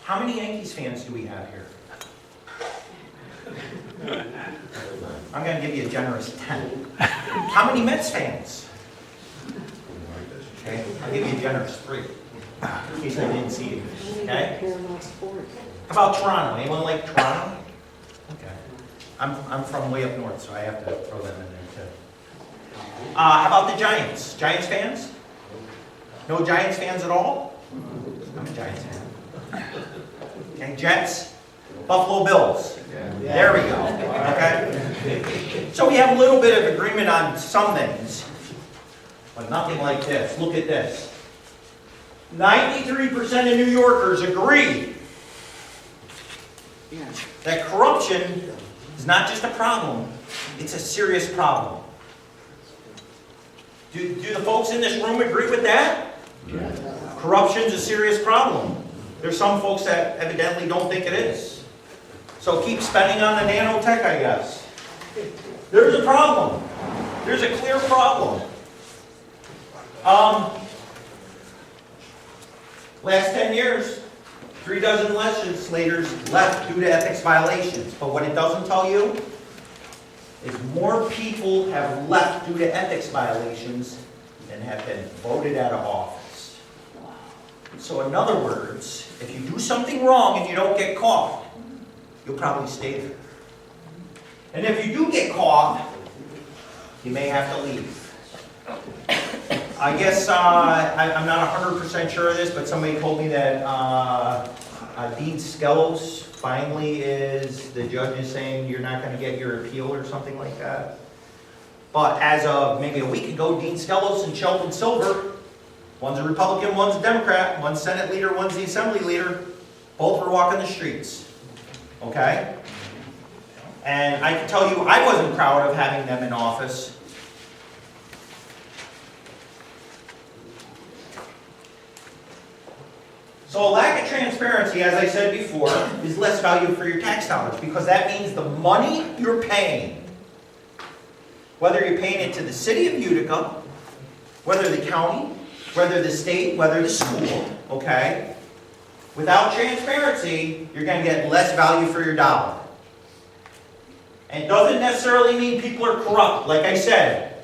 How many Yankees fans do we have here? I'm going to give you a generous 10. How many Mets fans? Okay, I'll give you a generous 3. In case I didn't see you. Okay? How about Toronto? Anyone like Toronto? Okay. I'm from way up north, so I have to throw them in there too. How about the Giants? Giants fans? No Giants fans at all? I'm a Giants fan. Okay, Jets? Buffalo Bills? There we go. Okay? So we have a little bit of agreement on some things, but nothing like this. Look at this. 93% of New Yorkers agree that corruption is not just a problem, it's a serious problem. Do the folks in this room agree with that? Yeah. Corruption's a serious problem. There's some folks that evidently don't think it is. So keep spending on the nanotech, I guess. There's a problem. There's a clear problem. Last 10 years, 3 dozen legislators left due to ethics violations. But what it doesn't tell you is more people have left due to ethics violations than have been voted out of office. So in other words, if you do something wrong and you don't get caught, you'll probably stay there. And if you do get caught, you may have to leave. I guess I'm not 100% sure of this, but somebody told me that Dean Skelos finally is, the judge is saying you're not going to get your appeal or something like that. But as of maybe a week ago, Dean Skelos and Sheldon Silver, one's a Republican, one's a Democrat, one's Senate leader, one's the Assembly leader, both were walking the streets. Okay? And I can tell you, I wasn't proud of having them in office. So a lack of transparency, as I said before, is less value for your tax dollars because that means the money you're paying, whether you're paying it to the city of Utica, whether the county, whether the state, whether the school, okay? Without transparency, you're going to get less value for your dollar. And it doesn't necessarily mean people are corrupt. Like I said,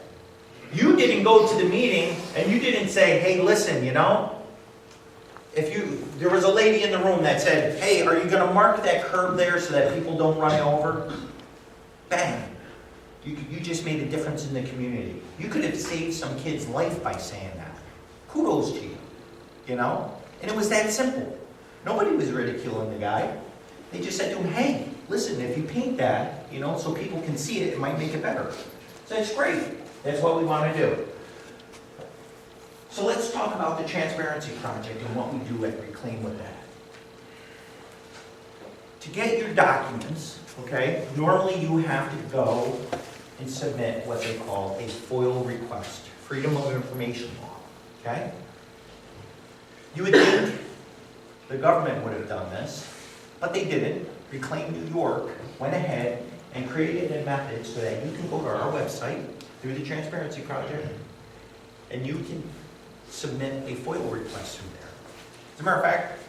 you didn't go to the meeting and you didn't say, hey, listen, you know, there was a lady in the room that said, hey, are you going to mark that curb there so that people don't run over? Bang. You just made a difference in the community. You could have saved some kid's life by saying that. Kudos to you, you know? And it was that simple. Nobody was ridiculing the guy. They just said to him, hey, listen, if you paint that, you know, so people can see it, it might make it better. So that's great. That's what we want to do. So let's talk about the Transparency Project and what we do at Reclaim with that. To get your documents, okay, normally you have to go and submit what they call a FOIL request, Freedom of Information Law, okay? You would think the government would have done this, but they didn't. Reclaim New York went ahead and created a method so that you can go to our website through the Transparency Project and you can submit a FOIL request through there. As a matter of fact,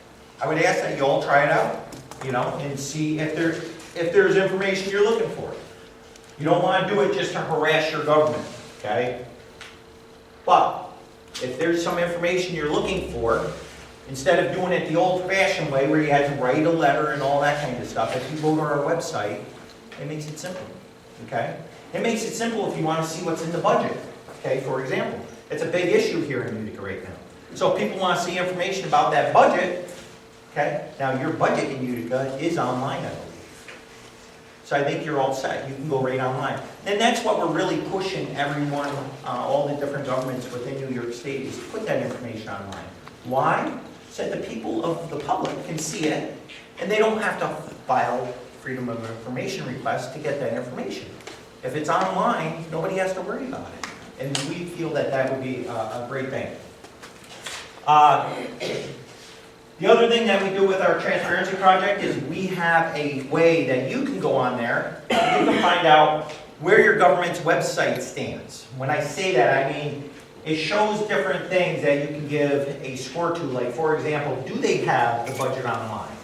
I would ask that you all try it out, you know, and see if there's information you're looking for. You don't want to do it just to harass your government, okay? But if there's some information you're looking for, instead of doing it the old-fashioned way where you had to write a letter and all that kind of stuff, if you go to our website, it makes it simple, okay? It makes it simple if you want to see what's in the budget, okay, for example. It's a big issue here in Utica right now. So if people want to see information about that budget, okay, now your budget in Utica is online, I believe. So I think you're all set. You can go right online. And that's what we're really pushing everyone, all the different governments within New York State, is to put that information online. Why? So that the people of the public can see it, and they don't have to file Freedom of Information requests to get that information. If it's online, nobody has to worry about it. And we feel that that would be a great thing. The other thing that we do with our Transparency Project is we have a way that you can go on there, and you can find out where your government's website stands. When I say that, I mean it shows different things that you can give a score to. Like, for example, do they have the budget online?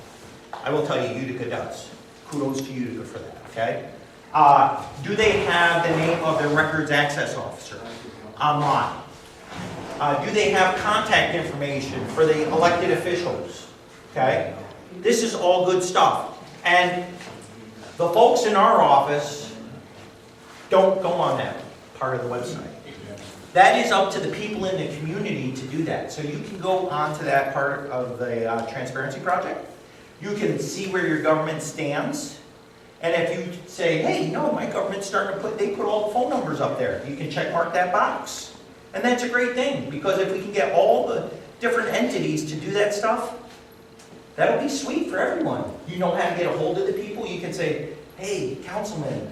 I will tell you, Utica does. Kudos to Utica for that, okay? Do they have the name of their records access officer online? Do they have contact information for the elected officials? Okay? This is all good stuff. And the folks in our office don't go on that part of the website. That is up to the people in the community to do that. So you can go onto that part of the Transparency Project. You can see where your government stands. And if you say, hey, no, my government's starting to they put all the phone numbers up there. You can check mark that box. And that's a great thing, because if we can get all the different entities to do that stuff, that'll be sweet for everyone. You know how to get a hold of the people. You can say, hey, councilman,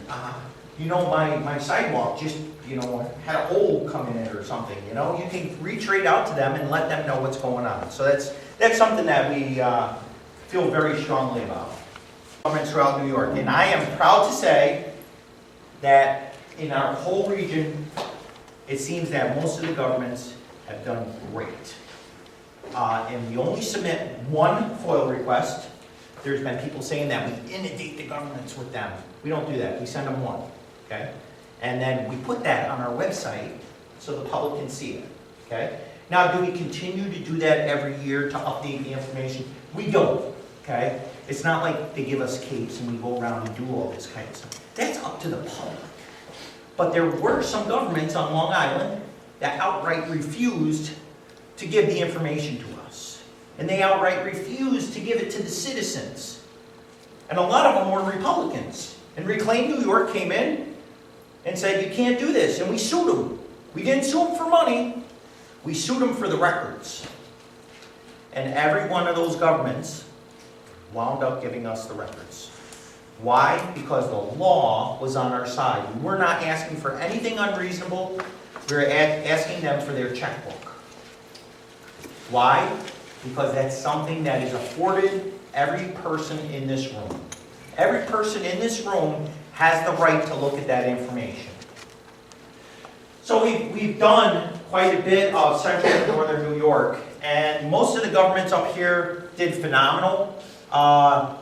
you know, my sidewalk just, you know, had a hole come in it or something, you know. You can reach right out to them and let them know what's going on. So that's something that we feel very strongly about. Governments throughout New York. And I am proud to say that in our whole region, it seems that most of the governments have done great. And we only submit one FOIL request. There's been people saying that we inundate the governments with them. We don't do that. We send them one, okay? And then we put that on our website so the public can see it, okay? Now, do we continue to do that every year to update the information? We don't, okay? It's not like they give us capes and we go around and do all this kind of stuff. That's up to the public. But there were some governments on Long Island that outright refused to give the information to us. And they outright refused to give it to the citizens. And a lot of them were Republicans. And Reclaim New York came in and said, you can't do this. And we sued them. We didn't sue them for money. We sued them for the records. And every one of those governments wound up giving us the records. Why? Because the law was on our side. We were not asking for anything unreasonable. We were asking them for their checkbook. Why? Because that's something that is afforded every person in this room. Every person in this room has the right to look at that information. So we've done quite a bit of Central and Northern New York, and most of the governments up here did phenomenal.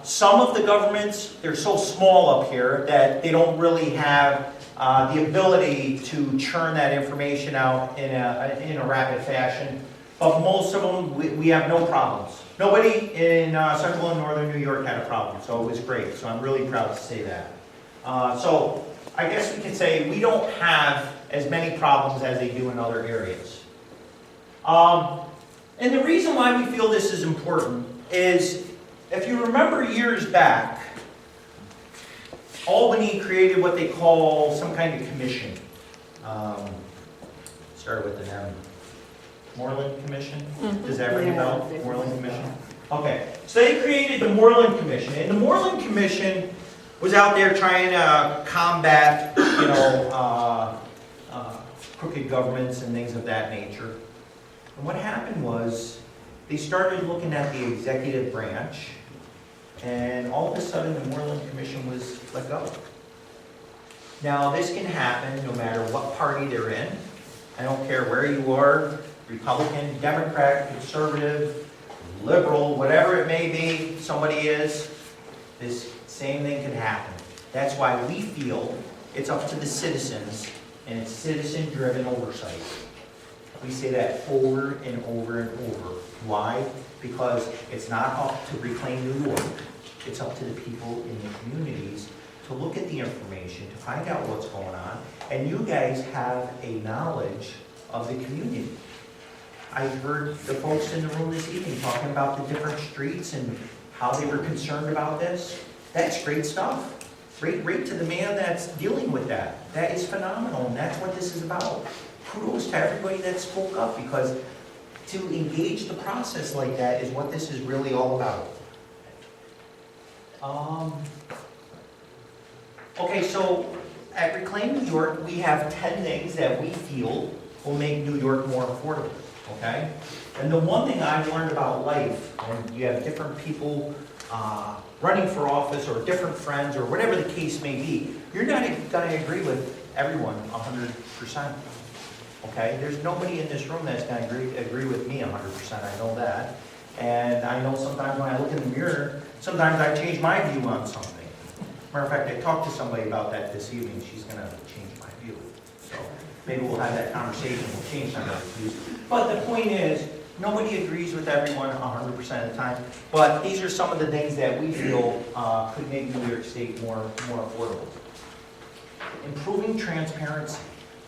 Some of the governments, they're so small up here that they don't really have the ability to churn that information out in a rapid fashion. But most of them, we have no problems. Nobody in Central and Northern New York had a problem, so it was great. So I'm really proud to say that. So I guess we can say we don't have as many problems as they do in other areas. And the reason why we feel this is important is, if you remember years back, Albany created what they call some kind of commission. Started with an M. Moreland Commission? Does that ring a bell? Moreland Commission? Okay, so they created the Moreland Commission, and the Moreland Commission was out there trying to combat, you know, crooked governments and things of that nature. And what happened was, they started looking at the executive branch, and all of a sudden the Moreland Commission was let go. Now, this can happen no matter what party they're in. I don't care where you are, Republican, Democrat, conservative, liberal, whatever it may be, somebody is, this same thing can happen. That's why we feel it's up to the citizens, and it's citizen-driven oversight. We say that over and over and over. Why? Because it's not up to Reclaim New York. It's up to the people in the communities to look at the information, to find out what's going on, and you guys have a knowledge of the community. I heard the folks in the room this evening talking about the different streets and how they were concerned about this. That's great stuff. Right to the man that's dealing with that. That is phenomenal, and that's what this is about. Kudos to everybody that spoke up, because to engage the process like that is what this is really all about. Okay, so at Reclaim New York, we have 10 things that we feel will make New York more affordable, okay? And the one thing I've learned about life, when you have different people running for office, or different friends, or whatever the case may be, you're not going to agree with everyone 100%, okay? There's nobody in this room that's going to agree with me 100%, I know that. And I know sometimes when I look in the mirror, Sometimes I change my view on something. Matter of fact, I talked to somebody about that this evening. She's going to change my view. So maybe we'll have that conversation. We'll change some of those views. But the point is, nobody agrees with everyone 100% of the time. But these are some of the things that we feel could make New York State more affordable. Improving transparency.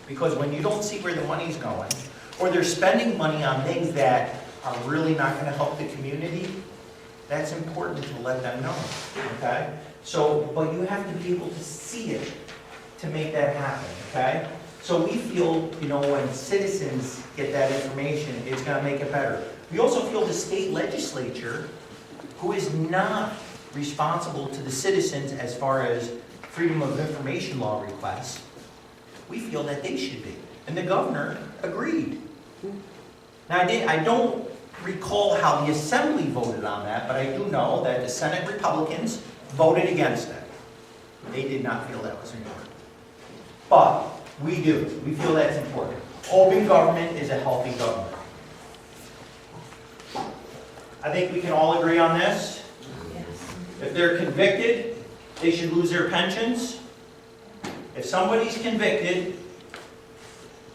Because when you don't see where the money's going, or they're spending money on things that are really not going to help the community, that's important to let them know, okay? So, but you have to be able to see it to make that happen, okay? So we feel, you know, when citizens get that information, it's going to make it better. We also feel the state legislature, who is not responsible to the citizens as far as freedom of information law requests, we feel that they should be. And the governor agreed. Now, I don't recall how the Assembly voted on that, but I do know that the Senate Republicans voted against it. They did not feel that was important. But we do. We feel that's important. Open government is a healthy government. I think we can all agree on this. If they're convicted, they should lose their pensions. If somebody's convicted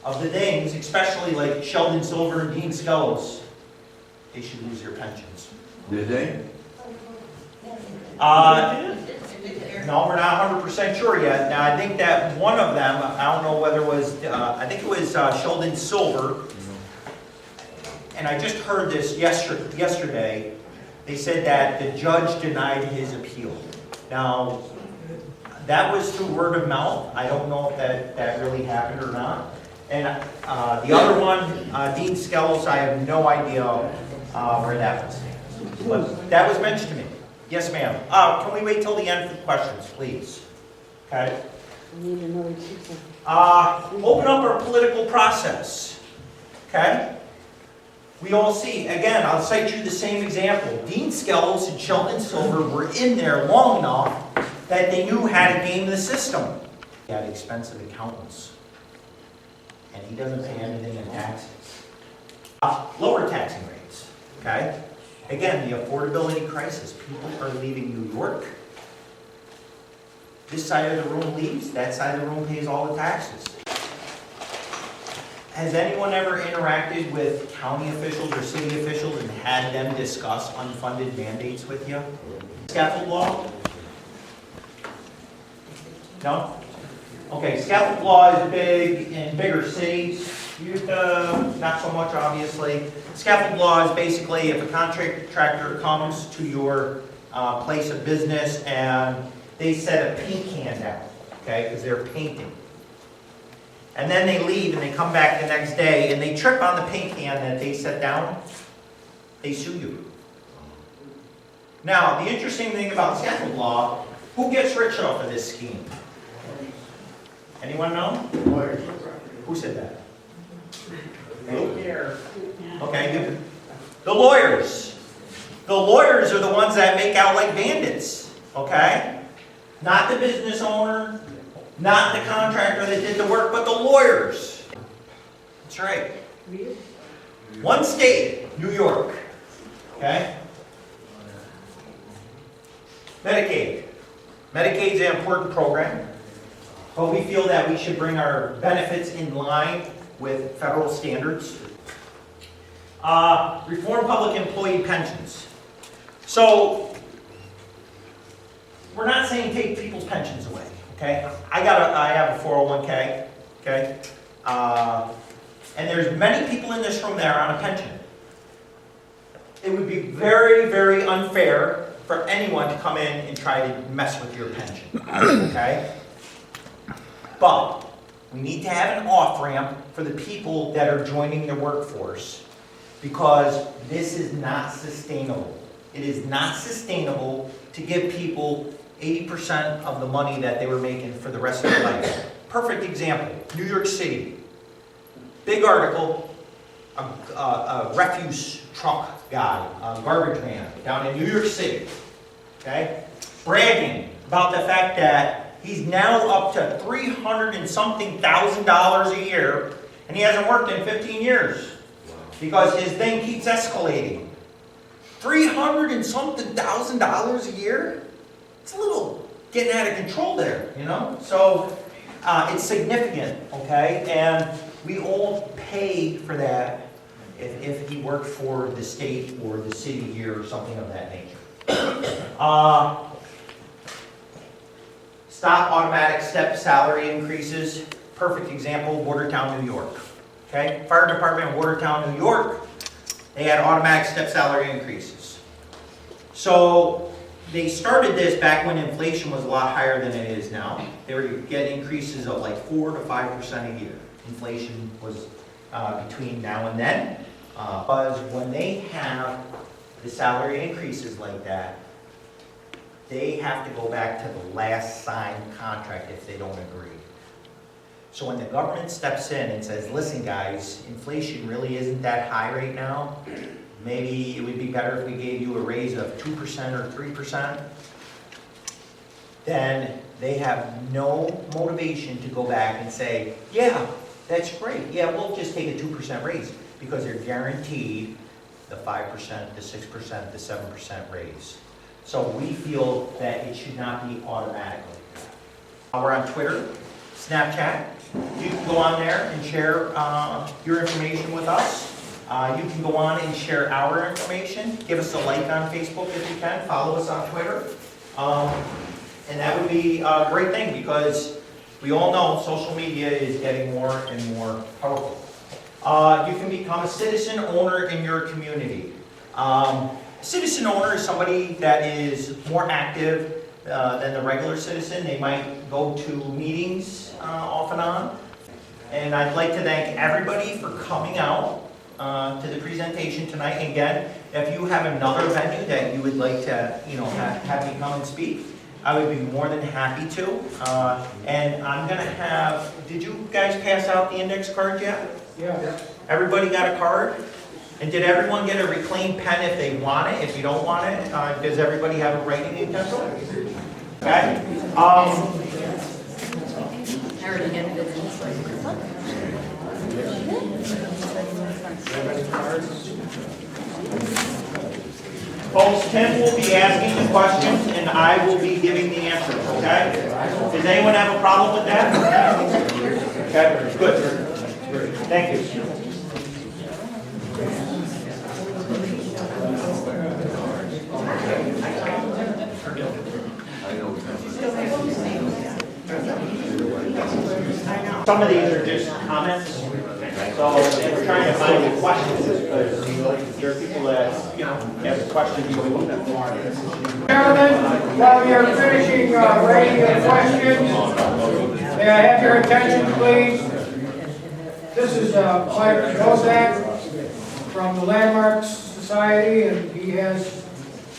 of the things, especially like Sheldon Silver and Dean Skelos, they should lose their pensions. Did they? No, we're not 100% sure yet. Now, I think that one of them, I don't know whether it was, I think it was Sheldon Silver, and I just heard this yesterday. They said that the judge denied his appeal. Now, that was through word of mouth. I don't know if that really happened or not. And the other one, Dean Skelos, I have no idea where that was. But that was mentioned to me. Yes, ma'am. Can we wait till the end for the questions, please? Okay. Open up our political process. Okay. We all see, again, I'll cite you the same example. Dean Skelos and Sheldon Silver were in there long enough that they knew how to game the system. He had expensive accountants. And he doesn't pay anything in taxes. Lower taxing rates, okay? Again, the affordability crisis. People are leaving New York. This side of the room leaves, that side of the room pays all the taxes. Has anyone ever interacted with county officials or city officials and had them discuss unfunded mandates with you? Scaffold law? No? Okay, scaffold law is big in bigger cities. Utica, not so much, obviously. Scaffold law is basically if a contractor comes to your place of business and they set a paint can down, okay, because they're painting. And then they leave and they come back the next day and they trip on the paint can that they set down, they sue you. Now, the interesting thing about scaffold law, who gets rich off of this scheme? Anyone know? Lawyers. Who said that? Healthcare. Okay, the lawyers. The lawyers are the ones that make out like bandits, okay? Not the business owner, not the contractor that did the work, but the lawyers. That's right. One state, New York, okay? Medicaid. Medicaid's an important program, but we feel that we should bring our benefits in line with federal standards. Reform public employee pensions. So, we're not saying take people's pensions away, okay? I have a 401k, okay? And there's many people in this room that are on a pension. It would be very, very unfair for anyone to come in and try to mess with your pension, okay? But we need to have an off-ramp for the people that are joining the workforce because this is not sustainable. It is not sustainable to give people 80% of the money that they were making for the rest of their life. Perfect example, New York City. Big article, a refuse truck guy, a garbage man down in New York City, okay? Bragging about the fact that he's now up to $300 and something thousand a year, and he hasn't worked in 15 years because his thing keeps escalating. $300 and something thousand a year? It's a little getting out of control there, you know? So it's significant, okay? And we all pay for that if he worked for the state or the city here or something of that nature. Stop automatic step salary increases. Perfect example, Watertown, New York. Okay, Fire Department of Watertown, New York, they had automatic step salary increases. So they started this back when inflation was a lot higher than it is now. They were getting increases of like 4 to 5% a year. Inflation was between now and then. Because when they have the salary increases like that, they have to go back to the last signed contract if they don't agree. So when the government steps in and says, listen guys, inflation really isn't that high right now, maybe it would be better if we gave you a raise of 2% or 3%, then they have no motivation to go back and say, yeah, that's great. Yeah, we'll just take a 2% raise, because they're guaranteed the 5%, the 6%, the 7% raise. So we feel that it should not be automatic like that. We're on Twitter, Snapchat. You can go on there and share your information with us. You can go on and share our information. Give us a like on Facebook if you can. Follow us on Twitter. And that would be a great thing, because we all know social media is getting more and more powerful. You can become a citizen owner in your community. Citizen owner is somebody that is more active than the regular citizen. They might go to meetings off and on. And I'd like to thank everybody for coming out to the presentation tonight. And again, if you have another venue that you would like to have me come and speak, I would be more than happy to. And I'm going to have, did you guys pass out the index card yet? Yeah. Everybody got a card? And did everyone get a reclaimed pen if they want it? If you don't want it, does everybody have a writing utensil? Okay. Folks, Tim will be asking the questions and I will be giving the answers, okay? Does anyone have a problem with that? Okay, good. Thank you. Some of these are just comments, so we're trying to find the questions, because there are people that, have questions. Gentlemen, while you're finishing writing your questions, may I have your attention, please? This is Mike Bozak from the Landmarks Society, and he has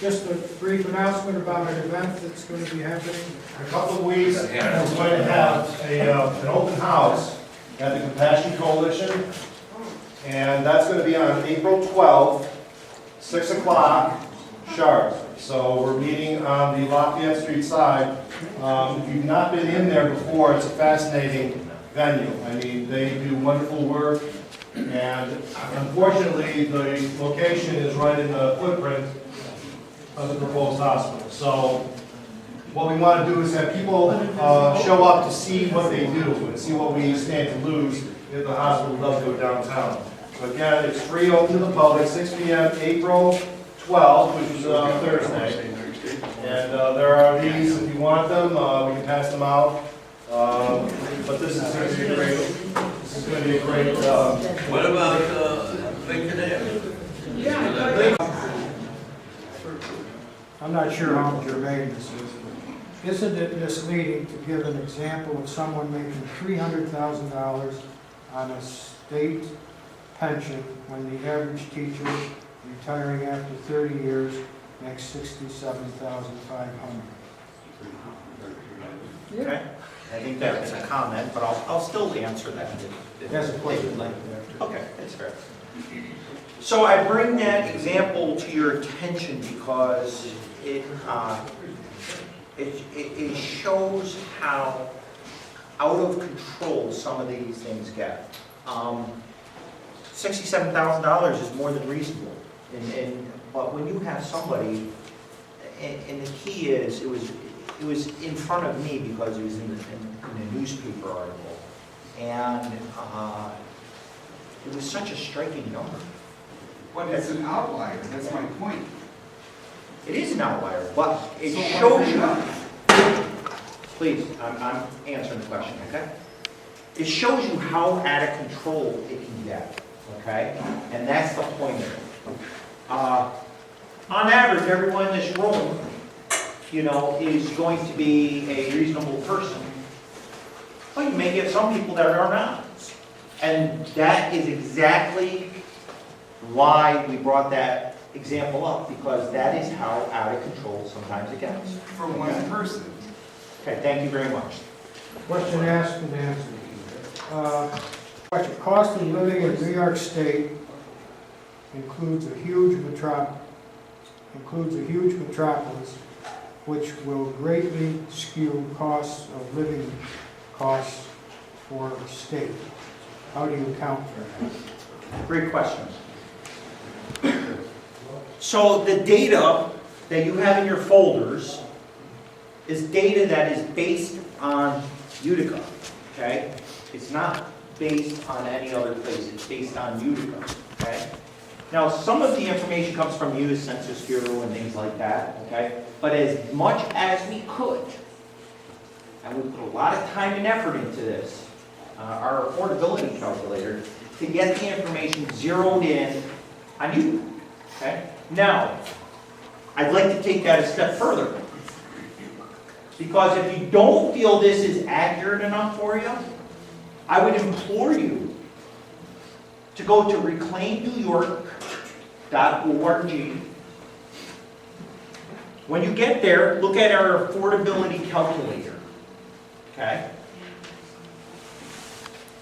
just a brief announcement about an event that's going to be happening. In a couple of weeks, we're going to have an open house at the Compassion Coalition, and that's going to be on April 12th, 6 o'clock sharp. So we're meeting on the Lafayette Street side. If you've not been in there before, it's a fascinating venue. I mean, they do wonderful work, and unfortunately, the location is right in the footprint of the proposed hospital. So what we want to do is have people show up to see what they do and see what we stand to lose if the hospital does go downtown. So again, it's free, open to the public, 6 p.m. April 12th, which is Thursday. And there are these, if you want them, we can pass them out. But this is going to be a great. This is going to be a great. What about Lincoln Avenue? I'm not sure how germane this is. Isn't it misleading to give an example of someone making $300,000 on a state pension when the average teacher retiring after 30 years makes $67,500? Okay. I think that was a comment, but I'll still answer that. Yes, please. Okay, that's fair. So I bring that example to your attention because it shows how out of control some of these things get. $67,000 is more than reasonable. And but when you have somebody, and the key is, it was in front of me because it was in the newspaper article, and it was such a striking number. But it's an outlier, that's my point. It is an outlier, but it So shows why you. not? Please, I'm answering the question, okay? It shows you how out of control it can get, okay? And that's the point of it. On average, everyone in this room, you know, is going to be a reasonable person. But you may get some people that are not. And that is exactly why we brought that example up, because that is how out of control sometimes it gets. For one person. Okay, thank you very much. Question asked and answered. Question, cost of living in New York State includes a huge metropolis, which will greatly skew costs of living costs for the state. How do you account for that? Great questions. So the data that you have in your folders is data that is based on Utica, okay? It's not based on any other place, it's based on Utica, okay? Now, some of the information comes from the U.S. Census Bureau and things like that, okay? But as much as we could, and we put a lot of time and effort into this, our affordability calculator, to get the information zeroed in on you, okay? Now, I'd like to take that a step further. Because if you don't feel this is accurate enough for you, I would implore you to go to reclaimnewyork.org. When you get there, look at our affordability calculator, okay?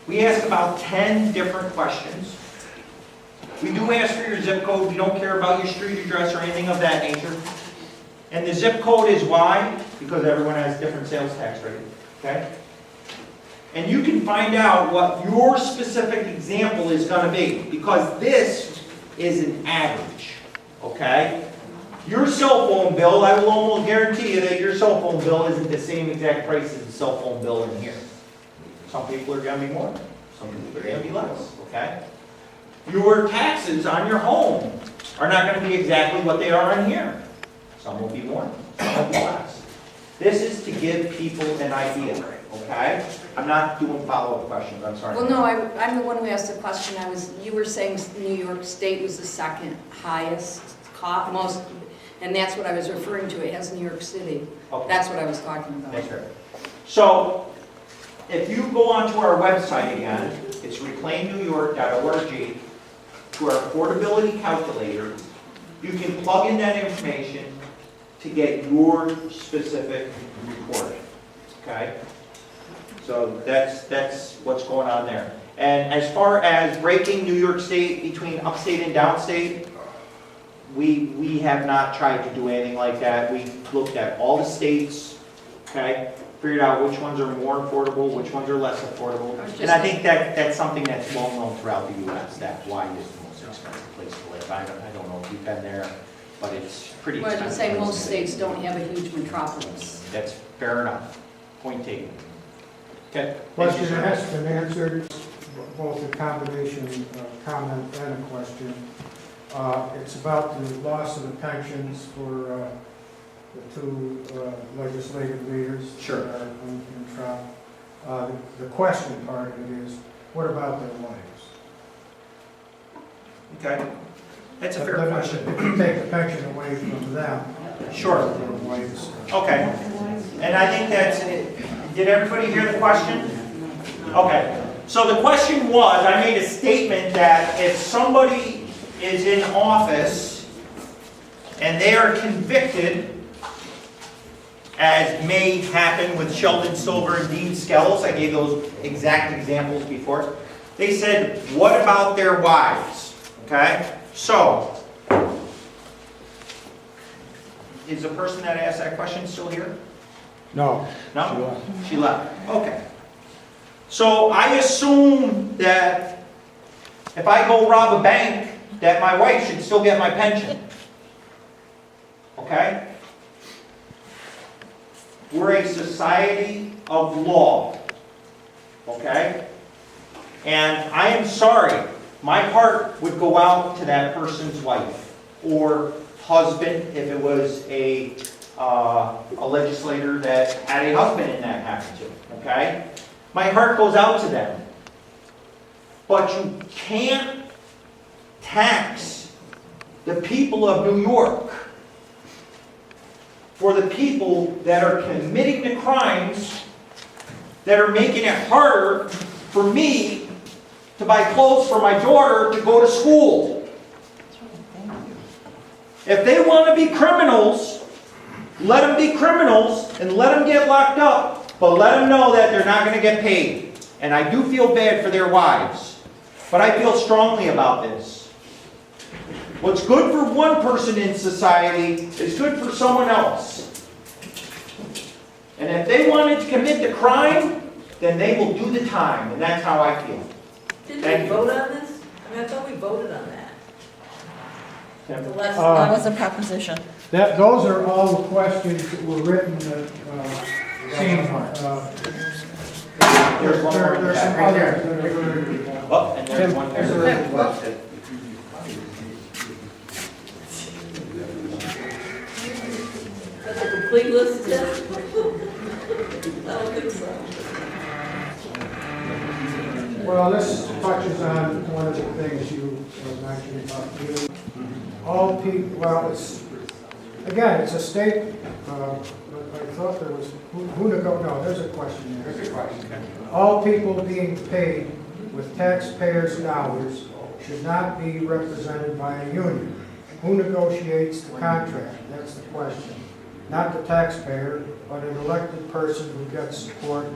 We ask about 10 different questions. We do ask for your zip code. We don't care about your street address or anything of that nature. And the zip code is why? Because everyone has different sales tax rate, okay? And you can find out what your specific example is going to be, because this is an average, okay? Your cell phone bill, I will almost guarantee you that your cell phone bill isn't the same exact price as the cell phone bill in here. Some people are going to be more, some people are going to be less, okay? Your taxes on your home are not going to be exactly what they are on here. Some will be more, some will be less. This is to give people an idea, okay? I'm not doing follow-up questions, I'm sorry. Well, no, I'm the one who asked the question. You were saying New York State was the second highest cost, most, and that's what I was referring to. It has New York City. Okay. That's what I was talking about. That's right. So, if you go onto our website again, it's reclaimnewyork.org, to our affordability calculator, you can plug in that information to get your specific report, okay? So that's what's going on there. And as far as breaking New York State between upstate and downstate, we have not tried to do anything like that. We looked at all the states, okay? Figured out which ones are more affordable, which ones are less affordable. And I think that's something that's well known throughout the U.S., that Hawaii is the most expensive place to live. I don't know if you've been there, but it's pretty Well, expensive. you say place most to live. states don't have a huge metropolis. That's fair enough. Point taken. Okay. Thank you, Question sir. asked and answered, both a combination comment and a question. It's about the loss of the pensions for the two legislative leaders Sure. that are in trial. The question part of it is, what about their wives? Okay. That's a fair But question. if you take the pension away from them, Sure. their wives. Okay. And I think that's it. Did everybody hear the question? Okay. So the question was, I made a statement that if somebody is in office and they are convicted, as may happen with Sheldon Silver and Dean Skelos, I gave those exact examples before, they said, what about their wives? Okay? So, is the person that asked that question still here? No. No? She left. Okay. So I assume that if I go rob a bank, that my wife should still get my pension. okay? We're a society of law, okay? And I am sorry, my heart would go out to that person's wife or husband if it was a legislator that had a husband and that happened to, okay? My heart goes out to them. But you can't tax the people of New York for the people that are committing the crimes that are making it harder for me to buy clothes for my daughter to go to school. If they want to be criminals, let them be criminals and let them get locked up, but let them know that they're not going to get paid. And I do feel bad for their wives, but I feel strongly about this. What's good for one person in society is good for someone else. And if they wanted to commit the crime, then they will do the time, and that's how I feel. Didn't Thank we you. vote on this? I mean, I thought we voted on that. The last That was a proposition. those are all the questions that were written, There's one more in the there's back, some right others there. that are very- Oh, and there's one There's a there. request. That's a complete list, Tim? I don't think so. Well, this touches on one of the things you mentioned about you. All people, well, again, it's a state, I thought there was, no, there's a question there. There's a question. All people being paid with taxpayers' dollars should not be represented by a union. Who negotiates the contract? That's the question. Not the taxpayer, but an elected person who gets support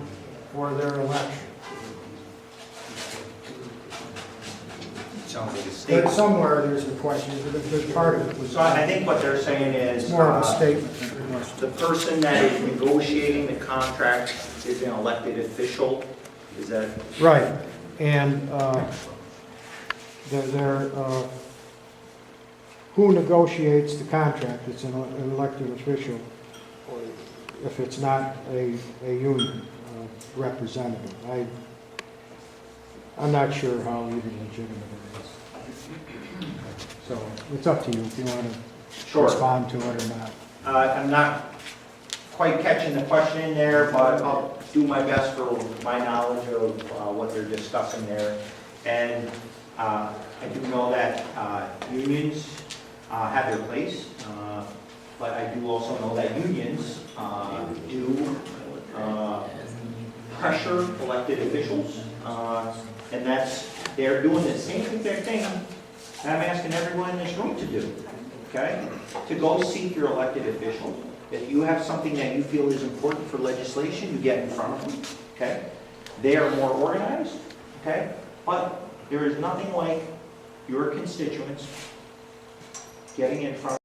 for their election. Sounds like a statement. But somewhere there's a question, but a good part of it was. So I think what they're saying is, It's more of a statement than a question. the person that is negotiating the contract is an elected official, is that? Right, and who negotiates the contract? It's an elected official, if it's not a union representative. I'm not sure how even legitimate it is. So it's up to you if you want to Sure. respond to it or not. I'm not quite catching the question in there, but I'll do my best for my knowledge of what they're discussing there. And I do know that unions have their place, but I do also know that unions do pressure elected officials, and they're doing the same thing that I'm asking everyone in this room to do, okay? To go seek your elected official. If you have something that you feel is important for legislation, you get in front of them, okay? They are more organized, okay? But there is nothing like your constituents getting in front